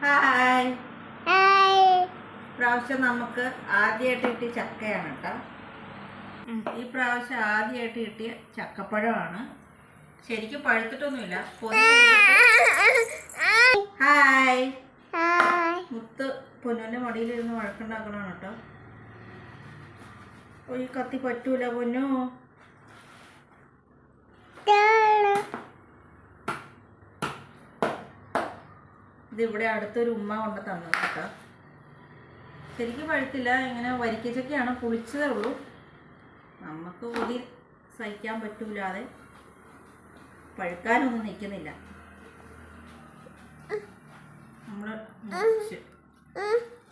Hi hi. പ്രാവശ്യം നമുക്ക് ആദ്യമായിട്ട് കിട്ടിയ ചക്കയാണ് കേട്ടോ. ഈ പ്രാവശ്യം ആദ്യമായിട്ട് കിട്ടിയ ചക്കപ്പഴമാണ്. ശരിക്കും പഴുത്തിട്ടൊന്നുമില്ല. ഹായ്. മുത്ത് പൊന്നുവിൻ്റെ മടിയിലിരുന്ന് വഴക്കുണ്ടാക്കണമാണ് കേട്ടോ. ഈ കത്തി പറ്റൂല പൊന്നു. ഇതിവിടെ അടുത്തൊരു ഉമ്മ കൊണ്ട് തന്നത് കേട്ടോ. ശരിക്കും പഴുത്തില്ല, ഇങ്ങനെ വരിക്കച്ചൊക്കെയാണ്, പുളിച്ചതേ ഉള്ളൂ. നമുക്ക് ഒതി സഹിക്കാൻ പറ്റൂലാതെ പഴുക്കാനൊന്നും നിൽക്കുന്നില്ല. നമ്മൾ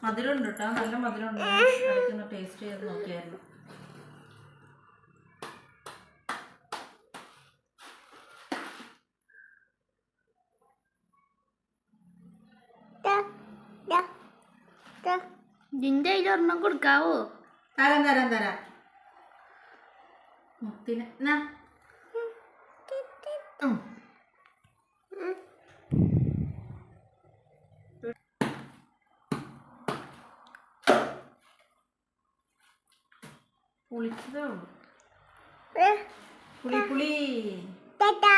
മധുരമുണ്ട് കേട്ടോ, നല്ല മധുരമുണ്ട്. ഇടയ്ക്കൊന്ന് ടേസ്റ്റ് ചെയ്ത് നോക്കിയായിരുന്നു. നിന്റെ കയ്യിൽ ഒരെണ്ണം കൊടുക്കാവോ? തരാം തരാം തരാം. മുത്തിന് പുളിച്ചതേ ഉള്ളൂ. പുളി പുളി. ടാറ്റാ.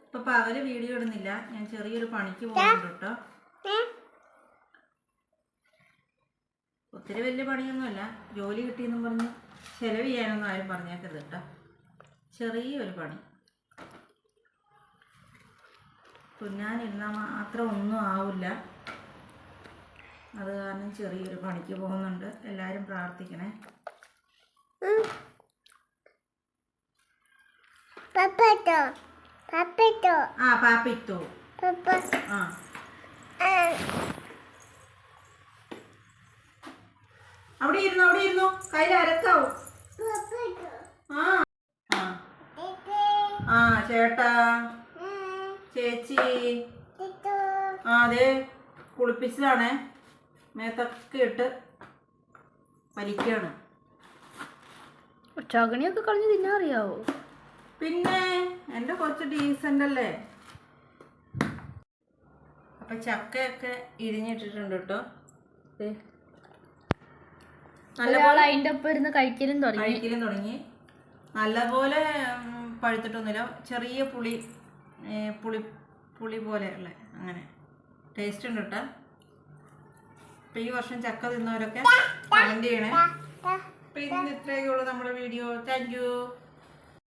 ഇപ്പൊ പകല് വീഡിയോ ഇടുന്നില്ല, ഞാൻ ചെറിയൊരു പണിക്ക് പോകുന്നുണ്ട് കേട്ടോ. ഒത്തിരി വലിയ പണിയൊന്നുമല്ല, ജോലി കിട്ടിയെന്നും പറഞ്ഞ് ചെലവ് ചെയ്യാനൊന്നും ആരും പറഞ്ഞേക്കരുത് കേട്ടോ. ചെറിയൊരു പണി. തുന്നാനിരുന്നാൽ മാത്രം ഒന്നും ആവില്ല. അത് കാരണം ചെറിയൊരു പണിക്ക് പോകുന്നുണ്ട്. എല്ലാവരും പ്രാർത്ഥിക്കണേ. ആ പാപ്പിത്തോ. ആ അവിടെ ഇരുന്നു കയ്യിൽ അരക്കാവും. ആ ആ ചേട്ടാ ചേച്ചി. ആ അതെ, കുളിപ്പിച്ചതാണേ. മേത്തൊക്കെ ഇട്ട് വലിക്കാണ്. ചകണിയൊക്കെ കളഞ്ഞ് തിന്നാൻ അറിയാവോ? പിന്നെ എൻ്റെ കുറച്ച് ഡീസൻ്റ് അല്ലേ. അപ്പം ചക്കയൊക്കെ ഇരിഞ്ഞിട്ടിട്ടുണ്ട് കേട്ടോ. നല്ലപോലെ അതിൻ്റെ ഒപ്പം ഇരുന്ന് കഴിക്കലും തുടങ്ങി. നല്ലപോലെ പഴുത്തിട്ടൊന്നുമില്ല, ചെറിയ പുളി പുളി പോലെ ഉള്ള അങ്ങനെ ടേസ്റ്റ് ഉണ്ട് കേട്ടോ. അപ്പം ഈ വർഷം ചക്ക തിന്നവരൊക്കെ കമൻറ്റ് ചെയ്യണേ. പിന്നെ ഇത്രയൊക്കെ ഉള്ളൂ നമ്മുടെ വീഡിയോ. Thank you.